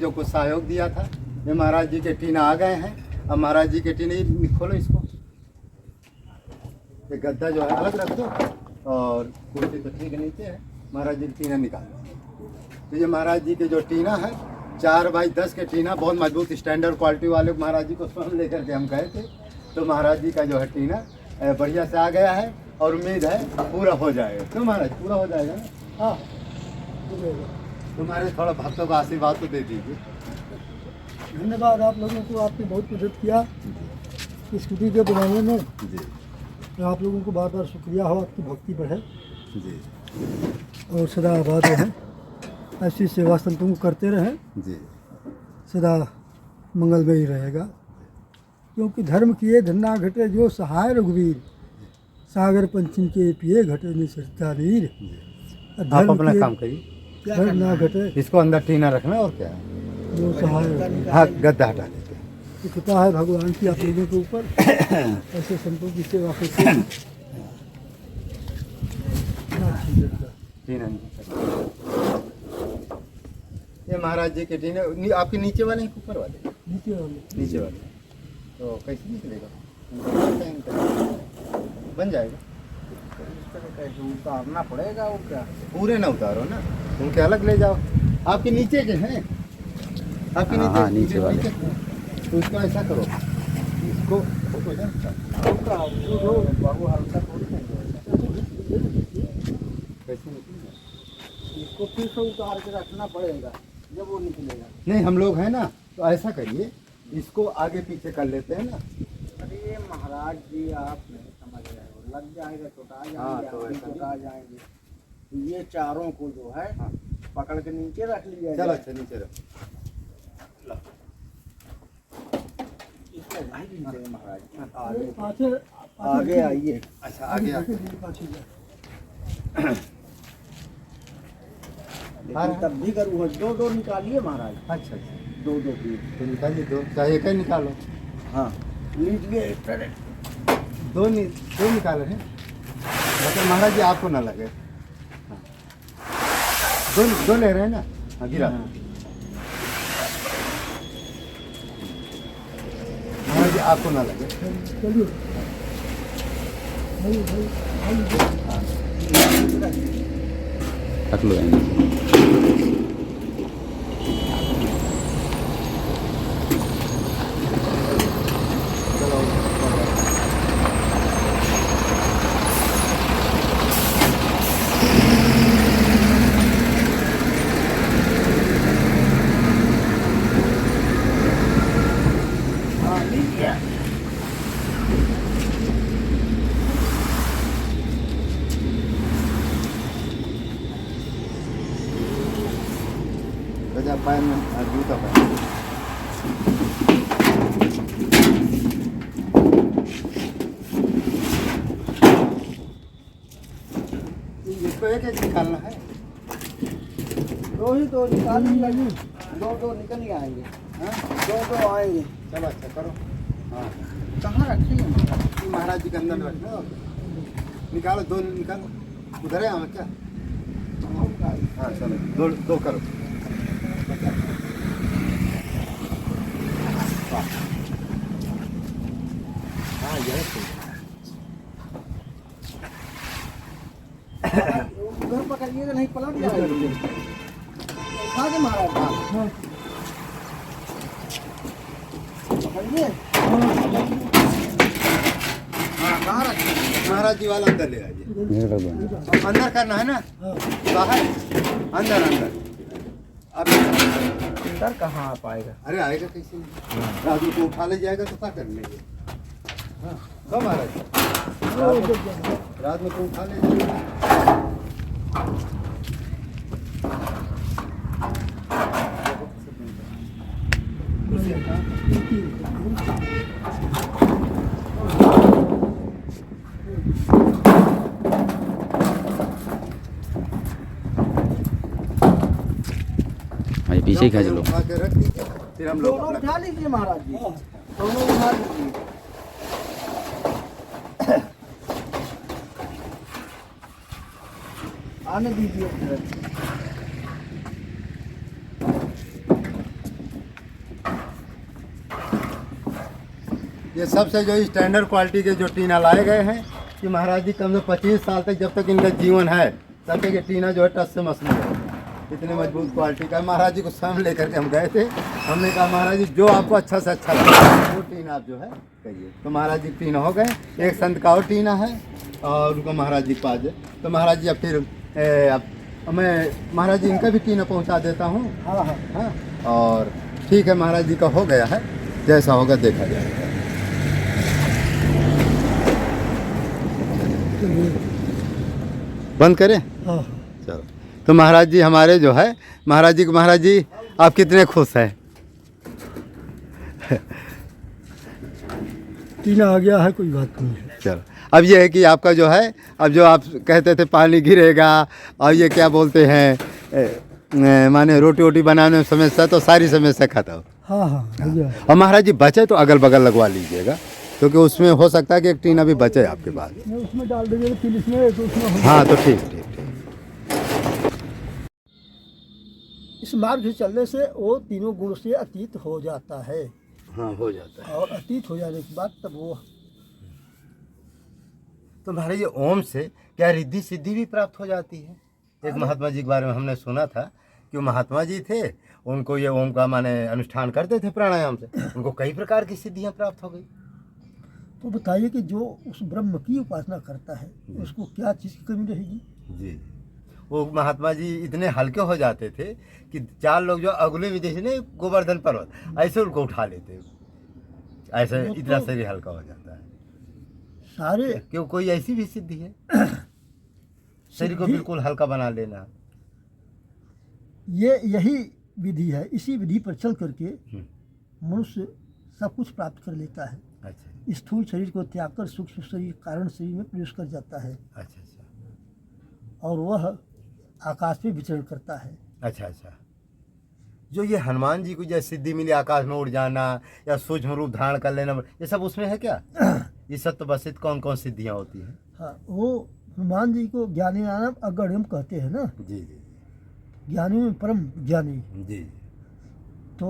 जो कुछ सहयोग दिया था। ये महाराज जी के टीना आ गए हैं। अब महाराज जी के टीने खोलो इसको, ये गद्दा जो है अलग रख दो और कुर्सी तो ठीक नीचे है। महाराज जी की टीना निकालो। तो ये महाराज जी के जो टीना है 4x10 के टीना, बहुत मजबूत स्टैंडर्ड क्वालिटी वाले महाराज जी को स्वयं लेकर के हम गए थे। तो महाराज जी का जो है टीना बढ़िया से आ गया है और उम्मीद है पूरा हो जाएगा। तो महाराज पूरा हो जाएगा ना? हाँ, तुम्हारे थोड़ा भक्तों का आशीर्वाद तो दे दीजिए। धन्यवाद आप लोगों को, आपने बहुत मदद किया स्कूटी के बनाने में जी। तो आप लोगों को बार बार शुक्रिया हो, आपकी भक्ति बढ़े जी और सदा आबाद रहें। ऐसी सेवा संतों को करते रहें, जी। सदा मंगलमयी रहेगा। क्योंकि धर्म किए धन्ना घटे जो सहाय रघुवीर, सागर पंचम के पिए घटे निसरता वीर। आप अपना काम करिए, धर्म ना घटे इसको अंदर टीना रखना और क्या है। जो सहाय। हाँ, गद्दा हटा देते हैं। तो कृपा है भगवान की आप लोगों के ऊपर, ऐसे संतों की सेवा करते हैं। टीना ये महाराज जी के टीने आपके नीचे वाले हैं ऊपर वाले? नीचे वाले। नीचे वाले तो कैसे निकलेगा? बन जाएगा। उतारना पड़ेगा और क्या। पूरे ना उतारो ना, उनके अलग ले जाओ। आपके नीचे के हैं, आपके नीचे? हाँ, नीचे वाले। तो इसको ऐसा करो, इसको कैसे निकलेगा? इसको फिर से उतार के रखना पड़ेगा जब वो निकलेगा। नहीं, हम लोग हैं ना, तो ऐसा करिए, इसको आगे पीछे कर लेते हैं ना। अरे महाराज जी आप नहीं समझ रहे हो, लग जाएगा, चुटा जाएंगे। हाँ, तो आप भी ऐसा चुटा जाएंगे। तो ये चारों को जो है पकड़ के नीचे रख लिया चलो जाए। अच्छा नीचे रखो। इसको नहीं नीचे महाराज आगे आगे आइए। अच्छा आगे आगे। लेकिन तब भी करूँ, दो दो निकालिए महाराज। अच्छा अच्छा, दो दो पीस। तो निकालिए दो, चाहे एक ही निकालो। हाँ लीजिए इस तरह। दो निकाले हैं, मतलब महाराज जी आपको ना लगे। हाँ। दो ले रहे हैं ना? हाँ, गिरा दो। महाराज जी आपको ना लगे। चलिए रख लो यानी। गजा पैर में जूता पहन। इसको एक एक निकालना है। दो ही दो निकाल लीजिए। दो दो निकल ही आएंगे। हाँ, दो दो आएंगे। चलो अच्छा करो। हाँ, कहाँ रखेंगे महाराज? महाराज जी के अंदर रखना। निकालो, दो निकालो। उधर है हमें क्या? हाँ चलो, दो दो करो। हाँ यही सही है। उधर पकड़िएगा नहीं पलट जाएगा। उठा के महाराज। हाँ पकड़िए। हाँ कहाँ रखें? महाराज जी वाला अंदर ले आइए। ये रख दो। अंदर करना है ना? बाहर? अंदर अंदर। अब अंदर कहाँ आ पाएगा? अरे आएगा कैसे? रात को उठा ले जाएगा तो क्या कर लेंगे? हाँ कब आ रहा है? रात में तो उठा ले जाएगा। भाई पीछे ही खींच लो। उठा के रख दीजिए, फिर हम लोग दोनों अपना उठा लीजिए महाराज जी। दोनों उठा लीजिए। आने दीजिए। ये सबसे जो स्टैंडर्ड क्वालिटी के जो टीना लाए गए हैं कि महाराज जी कम से 25 साल तक जब तक इनका जीवन है तब तक ये टीना जो है टस से मसलूम है, इतने मजबूत क्वालिटी का। महाराज जी को सामने लेकर के हम गए थे, हमने कहा महाराज जी जो आपको अच्छा से अच्छा लगे वो टीना आप जो है कहिए। तो महाराज जी टीना हो गए, एक संत का और टीना है और उनका महाराज जी के पास है। तो महाराज जी अब फिर अब मैं महाराज जी इनका भी टीना पहुंचा देता हूँ। हाँ हाँ हाँ, और ठीक है, महाराज जी का हो गया है, जैसा होगा देखा जाएगा। बंद करें? हाँ। चलो, तो महाराज जी हमारे जो है महाराज जी आप कितने खुश हैं? टीना आ गया है, कोई बात नहीं है। चलो, अब ये है कि आपका जो है, अब जो आप कहते थे पानी गिरेगा और ये क्या बोलते हैं माने रोटी वोटी बनाने में समस्या, तो सारी समस्या खत्म। हाँ हाँ हो गया। और महाराज जी बचे तो अगल बगल लगवा लीजिएगा, क्योंकि उसमें हो सकता है कि एक टीना भी बचे आपके पास। मैं उसमें डाल देंगे पुलिस में, तो उसमें हो हाँ, तो ठीक ठीक ठीक। इस मार्ग से चलने से वो तीनों गुण से अतीत हो जाता है, हाँ, हो जाता है। और अतीत हो जाने के बाद तब वो तो महाराज ये ओम से क्या रिद्धि सिद्धि भी प्राप्त हो जाती है? एक महात्मा जी के बारे में हमने सुना था कि वो महात्मा जी थे, उनको ये ओम का माने अनुष्ठान करते थे प्राणायाम से, उनको कई प्रकार की सिद्धियां प्राप्त हो गई। तो बताइए कि जो उस ब्रह्म की उपासना करता है उसको क्या चीज़ की कमी रहेगी? जी, वो महात्मा जी इतने हल्के हो जाते थे कि 4 लोग जो अगले विदेश ने गोवर्धन पर्वत ऐसे उनको उठा लेते, ऐसे वो तो इतना शरीर हल्का हो जाता है। सारे क्यों, कोई ऐसी भी सिद्धि है शरीर को सिद्धि- बिल्कुल हल्का बना लेना? यही विधि है। इसी विधि पर चल करके मनुष्य सब कुछ प्राप्त कर लेता है। अच्छा स्थूल शरीर को त्याग कर सूक्ष्म शरीर कारण शरीर में प्रवेश कर जाता है, अच्छा अच्छा और वह आकाश में विचरण करता है। अच्छा अच्छा। जो ये हनुमान जी को जो सिद्धि मिली आकाश में उड़ जाना या सूक्ष्म रूप धारण कर लेना, ये सब उसमें है क्या? ये सब तो बस कौन कौन सिद्धियां होती हैं? हाँ, वो हनुमान जी को ज्ञानी नाम अगण्यम कहते हैं ना, जी जी ज्ञानी में परम ज्ञानी। जी। तो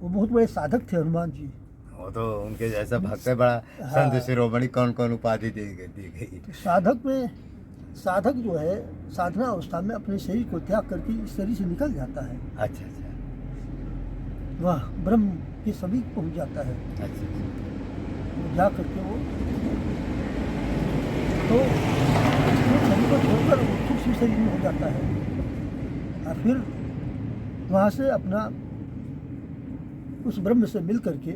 वो बहुत बड़े साधक थे हनुमान जी। वो तो उनके जैसा भक्त है बड़ा संत शिरोमणि, कौन कौन उपाधि दी गई। तो साधक जो है साधना अवस्था में अपने शरीर को त्याग करके इस शरीर से निकल जाता है, अच्छा अच्छा वह ब्रह्म के सभी पहुंच जाता है। अच्छा वो जा करके वो तो शरीर को छोड़कर सूक्ष्म शरीर में हो जाता है, और फिर वहाँ से अपना उस ब्रह्म से मिल करके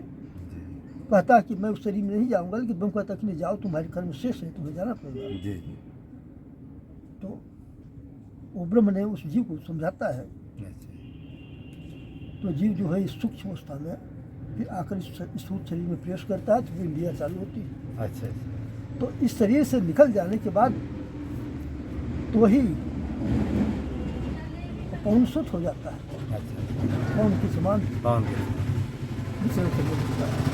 कहता कि मैं उस शरीर में नहीं जाऊंगा, लेकिन ब्रह्म कहता कि नहीं जाओ, तुम्हारे कर्म शेष है, तुम्हें जाना पड़ेगा। जी जी। तो वो ब्रह्म ने उस जीव को समझाता है, अच्छा तो जीव जो है इस सूक्ष्म अवस्था में फिर आकर इस स्थूल शरीर में प्रवेश करता है, तो फिर इंद्रियाँ चालू होती है। अच्छा अच्छा। तो इस शरीर से निकल जाने के बाद तो वही पौनसुत हो जाता है, अच्छा पौन के समान कौन? विचरण करने लगता है।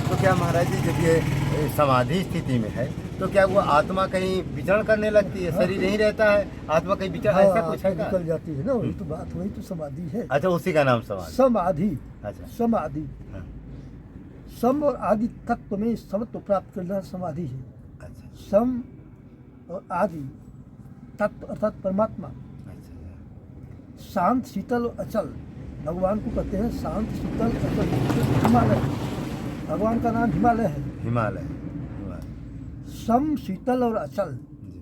तो क्या महाराज जी जब ये समाधि स्थिति में है तो क्या वो आत्मा कहीं विचरण करने लगती है? शरीर नहीं रहता है, आत्मा कहीं विचरण, ऐसा कुछ है क्या? निकल जाती है ना, वही तो बात, वही तो समाधि है। अच्छा, उसी का नाम समाधि। समाधि, अच्छा समाधि, हाँ, सम और आदि तत्व में समत्व प्राप्त करना समाधि है। अच्छा सम और आदि तत्व अर्थात परमात्मा, अच्छा शांत शीतल और अचल, भगवान को कहते हैं शांत शीतल अचल। हिमालय, भगवान का नाम हिमालय है। हिमालय। सम शीतल और अचल, जी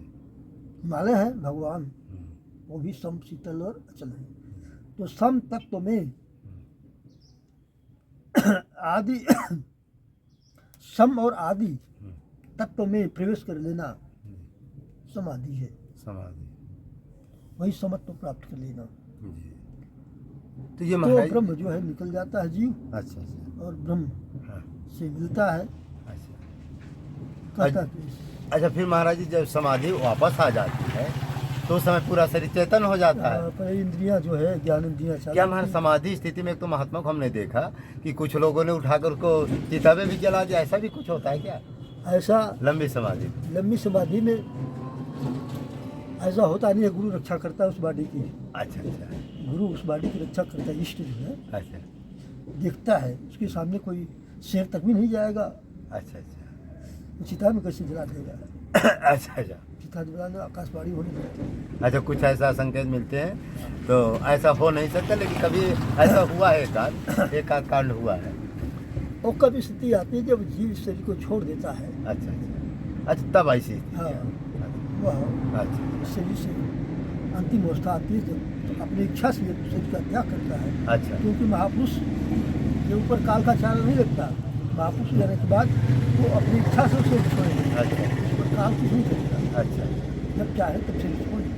हिमालय है भगवान, वो भी सम शीतल और अचल है। तो सम तत्व में आदि सम और आदि तत्व में प्रवेश कर लेना समाधि है। समाधि। वही समत्व प्राप्त कर लेना। जी। तो ये तो महाराज ब्रह्म जो है निकल जाता है जीव, अच्छा अच्छा और ब्रह्म हाँ से मिलता है। अच्छा कहता कि अच्छा। फिर महाराज जी जब समाधि वापस आ जाती है तो उस समय पूरा शरीर चेतन हो जाता है? पर इंद्रियां जो है ज्ञान इंद्रियां चालू क्या महाराज समाधि स्थिति में एक तो महात्मा को हमने देखा कि कुछ लोगों ने उठाकर उसको चिता में भी जला दिया, ऐसा भी कुछ होता है क्या? ऐसा लंबी समाधि। लंबी समाधि में ऐसा होता नहीं है। गुरु रक्षा करता है उस बॉडी की, अच्छा अच्छा गुरु उस बॉडी की रक्षा करता है। इष्ट जो है अच्छा देखता है, उसके सामने कोई शेर तक भी नहीं जाएगा अच्छा अच्छा चिता में कैसे जला देगा? अच्छा अच्छा चिता जलाना आकाशवाणी होने लगती है। अच्छा, कुछ ऐसा संकेत मिलते हैं तो ऐसा हो नहीं सकता, लेकिन कभी ऐसा हुआ है, एक आध कांड हुआ है। और कभी स्थिति आती है जब जीव शरीर को छोड़ देता है। अच्छा अच्छा अच्छा, तब ऐसी स्थिति हाँ, है। वह अच्छा शरीर से अंतिम अवस्था आती है जब अपनी इच्छा से शरीर का त्याग करता है। अच्छा क्योंकि महापुरुष के ऊपर काल का चारा नहीं लगता। महापुरुष जाने के बाद वो अपनी इच्छा से उसे छोड़ेंगे, अच्छा उस पर काल कुछ नहीं करेगा। अच्छा जब चाहे तब शरीर छोड़ेंगे।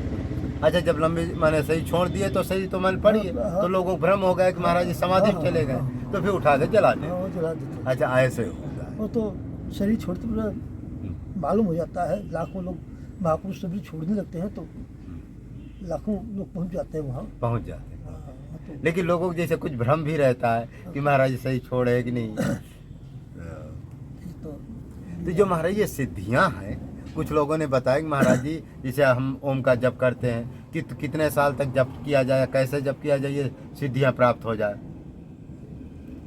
अच्छा, जब लंबी माने सही छोड़ दिए तो सही तो मन पड़ी है, हाँ, तो लोगों को भ्रम हो गया कि महाराज जी समाधि में चले गए, तो फिर उठा के जला दे। हाँ, वो जला देते हैं। अच्छा, ऐसे होता है। वो तो शरीर छोड़ते पूरा मालूम हो जाता है। लाखों लोग महापुरुष शरीर छोड़ने लगते हैं तो लाखों लोग पहुंच जाते हैं वहाँ। पहुंच जाते हैं। हाँ, तो लेकिन लोगों को जैसे कुछ भ्रम भी रहता है कि महाराज जी सही छोड़े कि नहीं। ये तो जो महाराज ये सिद्धियां हैं, कुछ लोगों ने बताया कि महाराज जी जैसे हम ओम का जप करते हैं, कितने साल तक जप किया जाए, कैसे जप किया जाए, ये सिद्धियां प्राप्त हो जाए,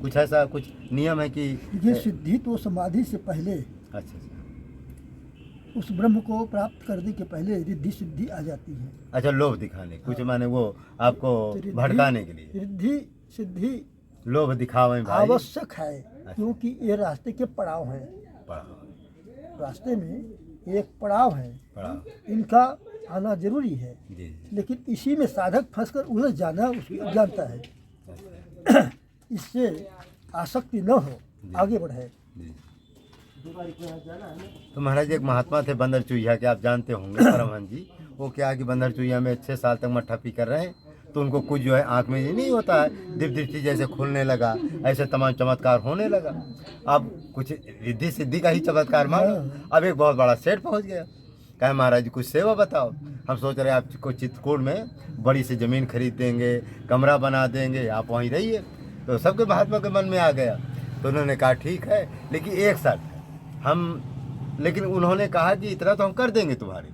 कुछ ऐसा कुछ नियम है कि? ये सिद्धि तो समाधि से पहले, अच्छा अच्छा उस ब्रह्म को प्राप्त करने के पहले रिद्धि सिद्धि आ जाती है। अच्छा, लोभ दिखाने कुछ माने वो आपको तो रिद्धि- भड़काने के लिए रिद्धि सिद्धि लोभ दिखावे भाई। आवश्यक है, क्योंकि ये रास्ते के पड़ाव हैं। पढ़ाओ, रास्ते में एक पड़ाव है, पढ़ाओ। इनका आना जरूरी है। जी जी लेकिन इसी में साधक फंसकर उलझ जाना उसकी अज्ञानता है। इससे आसक्ति न हो, आगे बढ़े। जी। तो महाराज एक महात्मा थे बंदर चुहिया के, आप जानते होंगे परमहंस जी। वो क्या है कि बंदर चुहिया में 6 साल तक मट्ठा पी कर रहे हैं, तो उनको कुछ जो है आंख में ये नहीं होता है, दिव्य दृष्टि जैसे खुलने लगा, ऐसे तमाम चमत्कार होने लगा। अब कुछ रिद्धि सिद्धि का ही चमत्कार मानो। अब एक बहुत बड़ा सेठ पहुंच गया, कहे महाराज जी कुछ सेवा बताओ, हम सोच रहे हैं आपको चित्रकूट में बड़ी सी ज़मीन खरीद देंगे, कमरा बना देंगे, आप वहीं रहिए। तो सबके महात्मा के मन में आ गया। तो उन्होंने कहा ठीक है, लेकिन एक शर्त है, लेकिन उन्होंने कहा कि इतना तो हम कर देंगे तुम्हारे,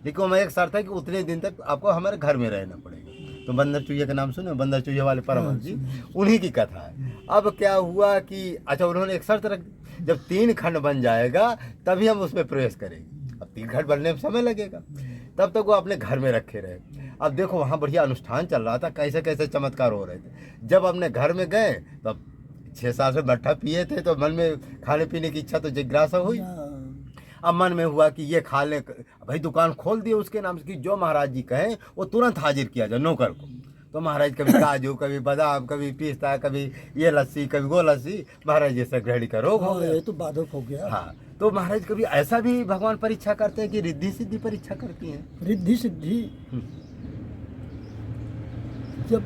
लेकिन हमें एक शर्त है कि उतने दिन तक आपको हमारे घर में रहना पड़ेगा। तो बंदर चुहिया का नाम सुने, बंदर चुहिया वाले परमहंस जी, उन्हीं की कथा है। अब क्या हुआ कि अच्छा, उन्होंने एक शर्त रख, जब 3 खंड बन जाएगा तभी हम उसमें प्रवेश करेंगे। अब 3 खंड बनने में समय लगेगा, तब तक वो अपने घर में रखे रहे। अब देखो वहाँ बढ़िया अनुष्ठान चल रहा था, कैसे कैसे चमत्कार हो रहे थे। जब अपने घर में गए तब 6 साल से मट्ठा पिए थे, तो मन में खाने पीने की इच्छा तो जिज्ञासा हुई। अब मन में हुआ कि ये खा ले, भाई दुकान खोल दिए उसके नाम से कि जो महाराज जी कहें वो तुरंत हाजिर किया जाए नौकर को। तो महाराज कभी काजू, कभी बादाम, कभी पिस्ता, कभी ये लस्सी, कभी वो लस्सी, महाराज जी से घड़ी का रोग हो गया। ये तो बाधक हो गया। हाँ, तो महाराज कभी ऐसा भी भगवान परीक्षा करते हैं कि रिद्धि सिद्धि परीक्षा करती हैं? रिद्धि सिद्धि जब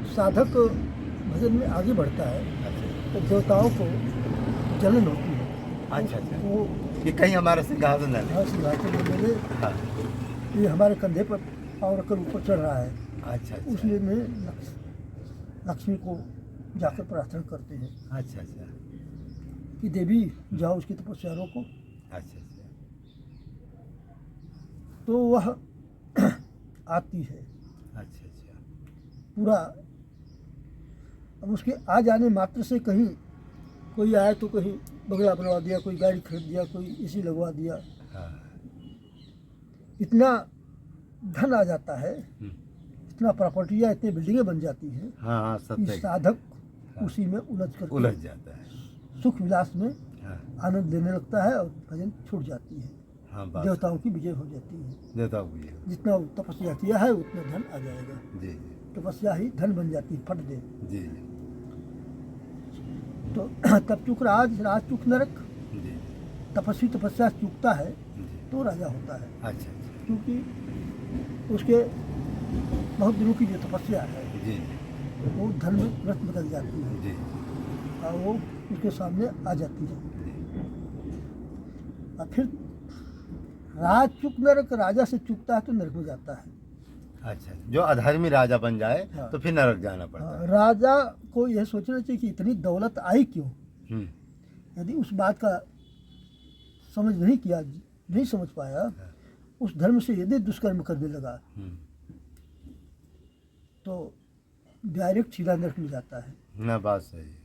साधक भजन में आगे बढ़ता है तो देवताओं को जलन होती है। अच्छा अच्छा, वो कि कहीं हमारा सिंहासन न ले। हाँ, सिंहासन में मेरे हाँ, ये हमारे कंधे पर पाँव रखकर ऊपर चढ़ रहा है। अच्छा अच्छा उसलिए में लक्ष्मी को जाकर प्रार्थना करते हैं अच्छा अच्छा कि देवी जाओ उसकी तपस्या रोको। अच्छा अच्छा तो वह आती है अच्छा अच्छा पूरा। अब उसके आ जाने मात्र से कहीं कोई आए तो कहीं बंगला बनवा दिया, कोई गाड़ी खरीद दिया, कोई एसी लगवा दिया, हाँ, इतना धन आ जाता है, इतना प्रॉपर्टियाँ, इतनी बिल्डिंगें बन जाती हैं हाँ हाँ, कि सत्य साधक उसी में उलझ उलझ जाता है। सुख विलास में हाँ आनंद लेने लगता है और भजन छूट जाती है। हाँ, बात देवताओं की विजय हो जाती है। देवता को ये जितना तपस्या किया है उतना धन आ जाएगा। जी तपस्या ही धन बन जाती है, फट दे। जी तो तब चूक राज चूक नरक। जी तपस्वी तपस्या चूकता है जी, तो राजा होता है, अच्छा अच्छा क्योंकि उसके बहुत दिनों की जो तपस्या है जी वो धन में तुरंत बदल जाती है जी और वो उसके सामने आ जाती है। और फिर राज चूक नरक, राजा से चूकता है तो नरक में जाता है। अच्छा, जो अधर्मी राजा बन जाए हाँ। तो फिर नरक जाना पड़ता हाँ, है। राजा को यह सोचना चाहिए कि इतनी दौलत आई क्यों। यदि उस बात का समझ नहीं किया, नहीं समझ पाया, उस धर्म से यदि दुष्कर्म करने लगा तो डायरेक्ट सीधा नरक में जाता है। ना, बात सही है,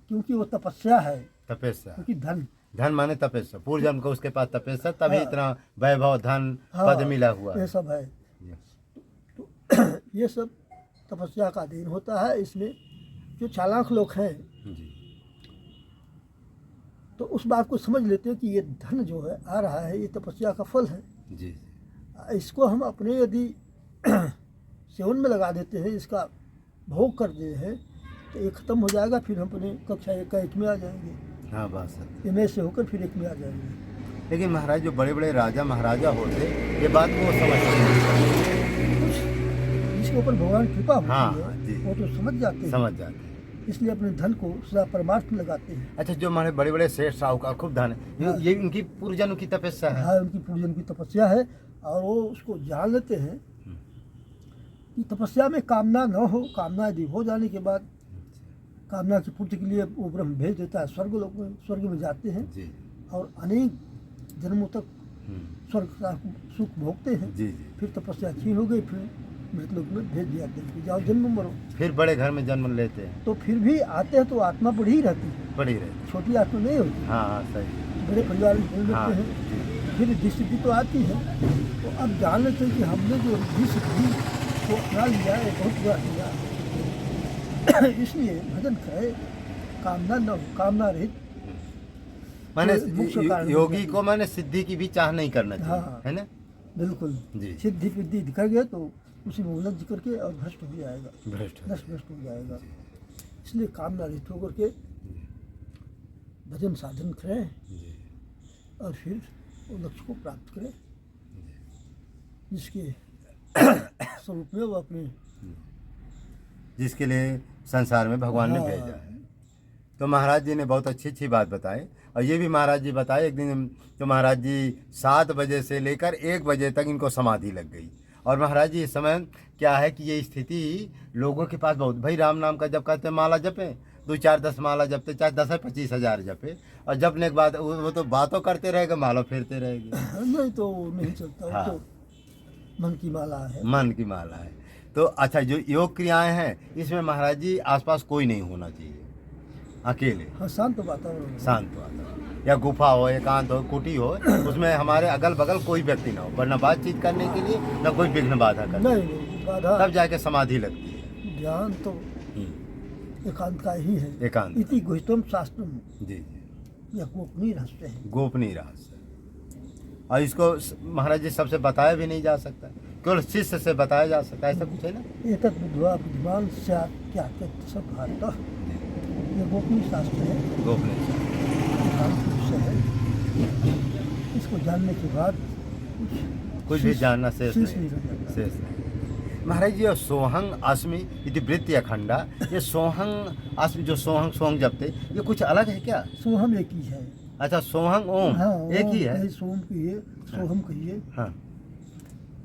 क्योंकि वो तपस्या है, तपस्या। क्योंकि धन धन माने तपस्या, पूर्व जन्म को उसके पास तपस्या, तभी हाँ। इतना वैभव धन हाँ, पद मिला हुआ ये है। सब है। ये सब तपस्या का अधीन होता है। इसमें जो चालाक लोग हैं जी तो उस बात को समझ लेते हैं कि ये धन जो है आ रहा है ये तपस्या का फल है। जी इसको हम अपने यदि सेवन में लगा देते हैं, इसका भोग कर दे हैं, तो ये खत्म हो जाएगा, फिर हम अपने कक्षा एक में आ जाएंगे, हाँ बात सत्य। एम से होकर फिर एक में आ जाएंगे। लेकिन महाराज जो बड़े बड़े राजा महाराजा होते ये बात को समझते हैं, जिसके ऊपर भगवान कृपा होती हाँ, है जी। वो तो समझ जाते हैं, समझ जाते हैं। इसलिए अपने धन को सदा परमार्थ में लगाते हैं। अच्छा, जो हमारे बड़े बड़े सेठ साहूकार खूब धन है, हाँ। ये इनकी पूर्व जन्म की तपस्या है। हाँ, उनकी पूजन की तपस्या है और वो उसको जान लेते हैं कि तपस्या में कामना न हो, कामना यदि हो जाने के बाद कामना की पूर्ति के लिए वो ब्रह्म भेज देता है, स्वर्ग लोक में, स्वर्ग में जाते हैं जी और अनेक जन्मों तक हम्म, स्वर्ग का सुख भोगते हैं। जी जी। फिर तपस्या क्षीण हो गई, फिर मृत लोक में भेज दिया कि जाओ जन्म मरो। फिर बड़े घर में जन्म लेते हैं, तो फिर भी आते हैं तो आत्मा बड़ी ही रहती है, बड़ी रहती। छोटी आत्मा नहीं होती। हाँ हाँ सही। बड़े परिवार में जन्म हाँ लेते हैं, फिर रिद्धि सिद्धि तो आती है। तो अब जान लेते हैं कि हमने जो रिद्धि सिद्धि को अपना लिया है बहुत बुरा किया, इसलिए भजन करे, कामना न हो, कामना रहित। मैंने तो मुख्य कारण योगी है। को मैंने सिद्धि की भी चाह नहीं करना चाहिए, हाँ। है ना। बिल्कुल जी। सिद्धि फिद्धि दिखा गया तो उसी में उलझ करके और भ्रष्ट हो जाएगा, भ्रष्ट हो नष्ट भ्रष्ट हो जाएगा। इसलिए कामना रहित होकर के भजन साधन करें जी। और फिर वो लक्ष्य को प्राप्त करें जिसके स्वरूप में वो अपने जिसके लिए संसार में भगवान ने हाँ। भेजा है। तो महाराज जी ने बहुत अच्छी अच्छी बात बताई, और ये भी महाराज जी बताए एक दिन तो महाराज जी 7 बजे से लेकर 1 बजे तक इनको समाधि लग गई। और महाराज जी इस समय क्या है कि ये स्थिति लोगों के पास बहुत, भाई राम नाम का जब कहते हैं माला जपें, 2 4 10 माला जपते, चाहे 10 है 25 हज़ार जपे, और जपने के बाद वो तो बातों करते रहेगा, माला फेरते रहेगी। नहीं तो वो नहीं चलता, वो हाँ। तो मन की माला है। मन की माला है। तो अच्छा, जो योग क्रियाएं हैं इसमें महाराज जी आसपास कोई नहीं होना चाहिए, अकेले हाँ, शांत वातावरण है। शांत वातावरण, या गुफा हो, एकांत हो, कुटी हो, उसमें हमारे अगल बगल कोई व्यक्ति ना हो, वरना बातचीत करने के लिए ना कोई विघ्न बाधा करने, नहीं बाधा, तब जाके समाधि लगती है। ज्ञान तो एकांत का ही है। एकांत। इति गुह्यतम शास्त्रम, जी जी, यह गोपनीय रहस्य है। गोपनीय रहस्य। और इसको महाराज जी सबसे बताया भी नहीं जा सकता, केवल शिष्य से बताया जा सकता है, ऐसा कुछ है ना। एतत् बुद्ध्वा बुद्धिमान स्यात् त्यागेत स भारतः, ये गोपनीय शास्त्र है, गोपनीय शास्त्र। एकांत विषय है। इसको जानने के बाद कुछ भी जानना शेष शेष नहीं, नहीं रह जाता। शेष नहीं। महाराज जी, और सोहंग अस्मि इति वृत्ति अखंडा, ये सोहंग अस्मि जो सोहंग सोहंग जपते, ये कुछ अलग है क्या। सोहम एक ही है। अच्छा, सोहंग ओम हाँ, एक ही है। कहिए, सोम कहिए, सोहम कहिए, हाँ,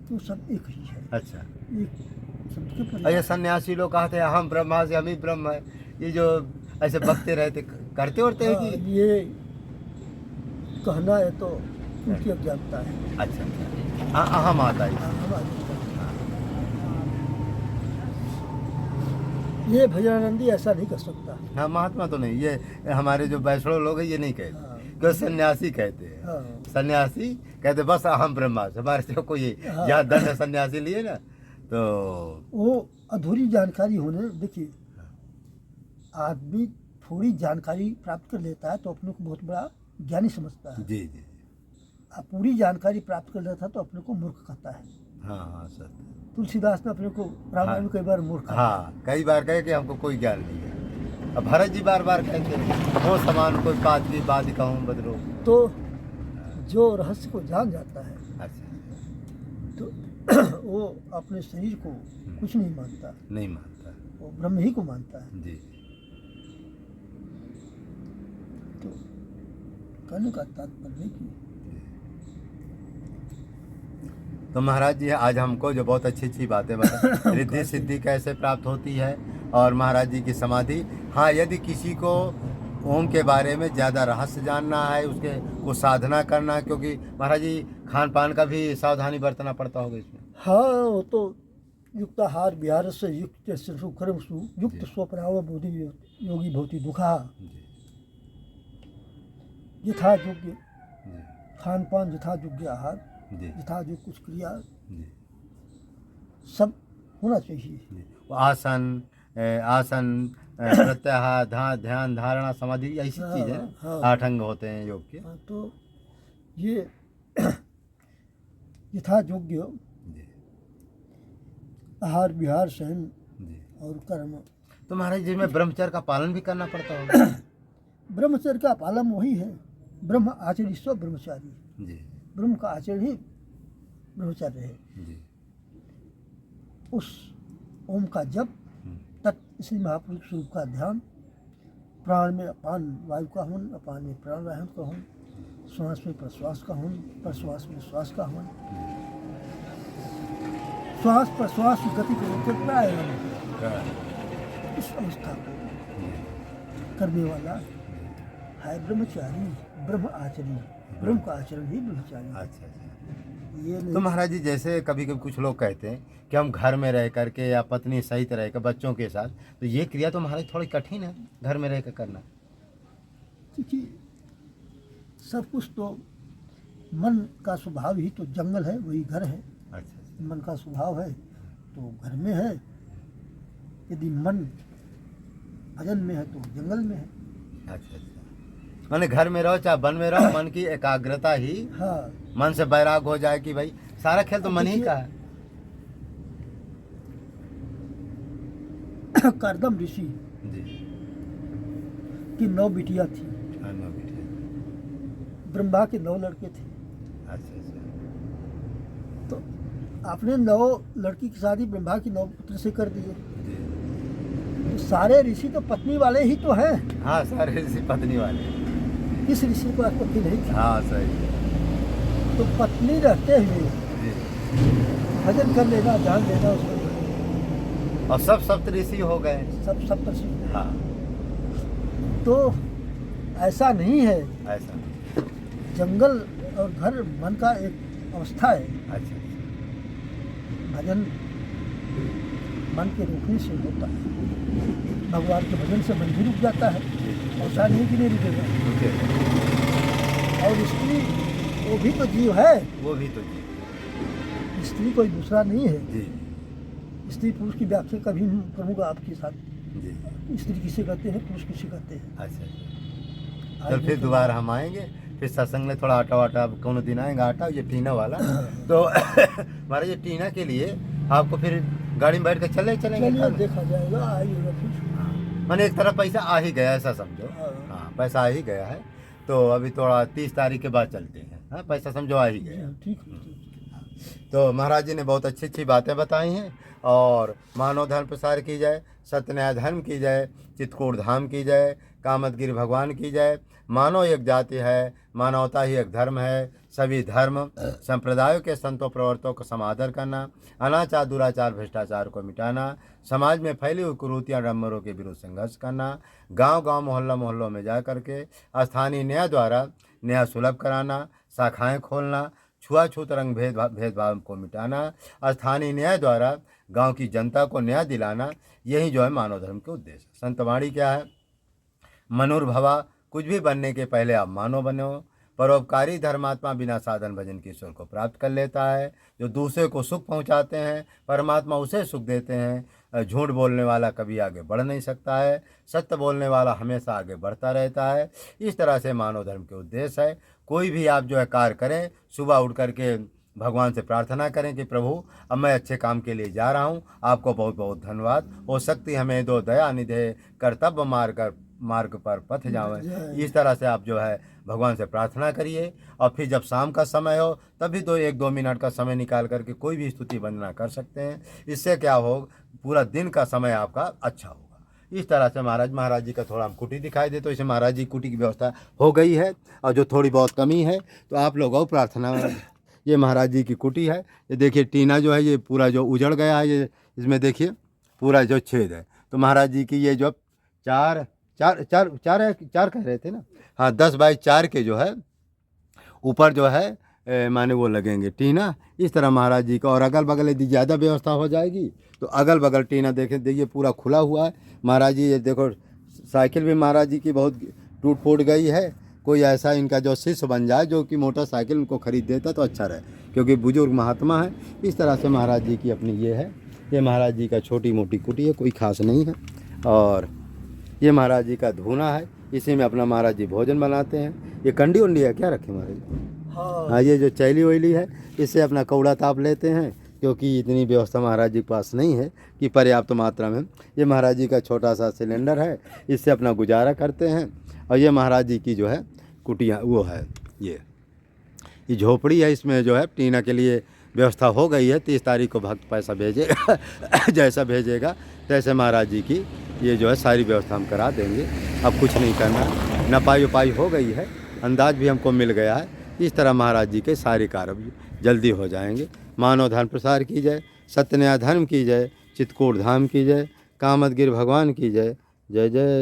तो सब एक ही है। अच्छा। एक शब्द के और ये पर्याय। सन्यासी लोग कहते हैं हम ब्रह्मा से, हम ही ब्रह्म है, ये जो ऐसे बकते रहते, करते उड़ते हैं हाँ, कि। ये कहना है तो उनकी अज्ञानता है। अच्छा अच्छा, अहम आता है। हाँ, हमारी ये भजनानंदी ऐसा नहीं कर सकता। हाँ, महात्मा तो नहीं, ये हमारे जो वैष्णव लोग हैं ये नहीं कहते, हाँ। जो सन्यासी कहते हैं। हाँ। सन्यासी कहते बस अहम ब्रह्मा से, हमारे से कोई हाँ। यहाँ 10 सन्यासी लिए ना, तो वो अधूरी जानकारी होने, देखिए आदमी थोड़ी जानकारी प्राप्त कर लेता है तो अपने को बहुत बड़ा ज्ञानी समझता है। जी जी, अब पूरी जानकारी प्राप्त कर लेता है तो अपने को मूर्ख कहता है। हाँ हाँ सर। तुलसीदास ने अपने को रामायण में कई बार मूर्ख कहा। हाँ, कई बार कहे कि हमको कोई ज्ञान नहीं है। अब भरत जी बार बार कहते हैं हो समान कोई बात की बात कहूँ बदलो। तो जो रहस्य को जान जाता है अच्छा, तो वो अपने शरीर को कुछ नहीं मानता, नहीं मानता। वो ब्रह्म ही को मानता है। जी, तो कहने का तात्पर्य कि तो महाराज जी आज हमको जो बहुत अच्छी अच्छी बातें बताई, रिद्धि सिद्धि कैसे प्राप्त होती है, और महाराज जी की समाधि। हाँ, यदि किसी को ओम के बारे में ज़्यादा रहस्य जानना है, उसके को साधना करना है, क्योंकि महाराज जी खान पान का भी सावधानी बरतना पड़ता होगा इसमें। हाँ, वो तो युक्ताहार विहार से युक्त सुखरम युक्त स्वप्राव बोधि योगी भवति दुखा। यथा योग्य जी खान पान, यथा योग्य आहार, जी यथा योग्य कुछ क्रिया जी सब होना चाहिए। जी। वो आसन प्रत्याहार ध्यान धारणा समाधि ऐसी हाँ, चीज़ है ना, हाँ। 8 अंग होते हैं योग के। हाँ, तो ये यथा योग्य जी आहार विहार सहन जी। और कर्म। तो महाराज जी में ब्रह्मचर्य का पालन भी करना पड़ता होगा। ब्रह्मचर्य का पालन वही है, ब्रह्म आचर्य स्व ब्रह्मचारी। जी ब्रह्म का आचरण ही ब्रह्मचर्य है। जी उस ओम का जप, हम्म, तत् श्री महापुरुष स्वरूप का ध्यान, प्राण में अपान वायु का हवन, अपान में प्राण वायु का हवन, श्वास में प्रश्वास का हवन, प्रश्वास में श्वास का हवन, श्वास प्रश्वास की गति को रोकते प्राणायाम, इस अवस्था को करने वाला है ब्रह्मचारी, ब्रह्म आचरी। ब्रह्म का आचरण ही ब्रह्मचारी। अच्छा अच्छा। ये तो नहीं महाराज जी जैसे कभी कभी कुछ लोग कहते हैं कि हम घर में रह करके या पत्नी सहित रह कर बच्चों के साथ, तो ये क्रिया तो महाराज थोड़ी कठिन है घर में रह कर करना। क्योंकि सब कुछ तो मन का स्वभाव ही तो जंगल है, वही घर है। अच्छा मन का स्वभाव है तो घर में है, यदि मन भजन में है तो जंगल में है। अच्छा अच्छा। माने घर में रहो चाहे वन में रहो, मन की एकाग्रता ही, हाँ, मन से बैराग हो जाए कि भाई सारा खेल तो मन ही का है। करदम ऋषि जी की 9 बिटिया थी, हाँ, नो बेटे। ब्रह्मा के 9 लड़के थे। अच्छा अच्छा। तो आपने 9 लड़की की शादी ब्रह्मा की 9 पुत्र से कर दिए। जी तो सारे ऋषि तो पत्नी वाले ही तो हैं। हाँ, सारे ऋषि पत्नी वाले। किस ऋषि को पत्नी नहीं थी? हाँ सही। तो पत्नी रहते हुए जी भजन कर लेना, ध्यान देना उसको, और सब सप्त ऋषि हो गए। सब सब प्रसिद्ध। हाँ तो ऐसा नहीं है, ऐसा। जंगल और घर मन का एक अवस्था है। अच्छा भजन मन के रुकने से होता है, भगवान के भजन से मन भी रुक जाता है, ऐसा नहीं कि नहीं रुकेगा। रुके। और स्त्री वो भी तो जीव है, वो भी तो जी स्त्री कोई दूसरा नहीं है। जी स्त्री पुरुष की व्याख्या कभी करूँगा आपके साथ। जी। स्त्री किसे कहते हैं, पुरुष किसे कहते हैं। अच्छा। आज तो फिर दोबारा हम आएंगे, फिर सत्संग में थोड़ा आटा वाटा कौन दिन आएगा, आटा ये टीना वाला। तो हमारे ये टीना के लिए आपको फिर गाड़ी में बैठ कर चलेंगे चलिए देखा जाएगा, आइएगा फिर। मैंने एक तरफ पैसा आ ही गया, ऐसा समझो। हाँ। हाँ, पैसा आ ही गया है, तो अभी थोड़ा 30 तारीख के बाद चलते हैं। हाँ, पैसा समझो आ ही गया। ठीक है, ठीक। तो महाराज जी ने बहुत अच्छी अच्छी बातें बताई हैं। और मानव धर्म प्रसार की जाए, सत्य न्याय धर्म की जाए, चित्रकूट धाम की जाए, कामतगिरी भगवान की जाए। मानव एक जाति है, मानवता ही एक धर्म है। सभी धर्म संप्रदायों के संतों प्रवर्तकों का समादर करना, अनाचार दुराचार भ्रष्टाचार को मिटाना, समाज में फैली हुई कुरीतियां डम्बरों के विरुद्ध संघर्ष करना, गांव-गांव मोहल्लों में जा करके स्थानीय न्याय द्वारा न्याय सुलभ कराना, शाखाएं खोलना, छुआछूत रंग भेदभाव को मिटाना, स्थानीय न्याय द्वारा गांव की जनता को न्याय दिलाना, यही जो है मानव धर्म के उद्देश्य। संतवाणी क्या है? मनुर्भवा, कुछ भी बनने के पहले आप मानव बनो। परोपकारी धर्मात्मा बिना साधन भजन के ईश्वर को प्राप्त कर लेता है। जो दूसरे को सुख पहुंचाते हैं, परमात्मा उसे सुख देते हैं। झूठ बोलने वाला कभी आगे बढ़ नहीं सकता है, सत्य बोलने वाला हमेशा आगे बढ़ता रहता है। इस तरह से मानव धर्म के उद्देश्य है। कोई भी आप जो है कार्य करें, सुबह उठ करके भगवान से प्रार्थना करें कि प्रभु अब मैं अच्छे काम के लिए जा रहा हूँ, आपको बहुत बहुत धन्यवाद। हो सकती हमें दो दया निधे, कर्तव्य मार्ग पर पथ जावें। इस तरह से आप जो है भगवान से प्रार्थना करिए। और फिर जब शाम का समय हो तभी तो 1-2 मिनट का समय निकाल करके कोई भी स्तुति वंदना कर सकते हैं। इससे क्या हो, पूरा दिन का समय आपका अच्छा होगा। इस तरह से महाराज जी का थोड़ा हम कुटी दिखाई दे, तो इसे महाराज जी कुटी की व्यवस्था हो गई है। और जो थोड़ी बहुत कमी है तो आप लोग और प्रार्थना। ये महाराज जी की कुटी है। ये देखिए टीना जो है ये पूरा जो उजड़ गया है, ये इसमें देखिए पूरा जो छेद है। तो महाराज जी की ये जो चार कह रहे थे ना, हाँ 10 बाई 4 के जो है ऊपर जो है माने वो लगेंगे टीना। इस तरह महाराज जी का, और अगल बगल यदि ज़्यादा व्यवस्था हो जाएगी तो अगल बगल टीना देखिए पूरा खुला हुआ है। महाराज जी ये देखो साइकिल भी महाराज जी की बहुत टूट फूट गई है। कोई ऐसा इनका जो शिष्य बन जाए जो कि मोटरसाइकिल उनको खरीद देता तो अच्छा रहे, क्योंकि बुजुर्ग महात्मा है। इस तरह से महाराज जी की अपनी ये है, ये महाराज जी का छोटी मोटी कुटी है, कोई खास नहीं है। और ये महाराज जी का धूना है, इसी में अपना महाराज जी भोजन बनाते हैं। ये कंडी उंडी है क्या रखे महाराज जी? हाँ, ये जो चैली वैली है इससे अपना कौड़ा ताप लेते हैं, क्योंकि इतनी व्यवस्था महाराज जी के पास नहीं है कि पर्याप्त मात्रा में। ये महाराज जी का छोटा सा सिलेंडर है, इससे अपना गुजारा करते हैं। और ये महाराज जी की जो है कुटिया वो है, ये झोपड़ी है, इसमें जो है टीना के लिए व्यवस्था हो गई है। 30 तारीख को भक्त पैसा भेजेगा जैसा भेजेगा तैसे महाराज जी की ये जो है सारी व्यवस्था हम करा देंगे। अब कुछ नहीं करना, नपाई उपाई हो गई है, अंदाज भी हमको मिल गया है। इस तरह महाराज जी के सारे कार्य जल्दी हो जाएंगे। मानव धर्म प्रसार की जय, सत्य न्याय धर्म की जय, चित्रकूट धाम की जय, कामदगिरि भगवान की जय। जय जय।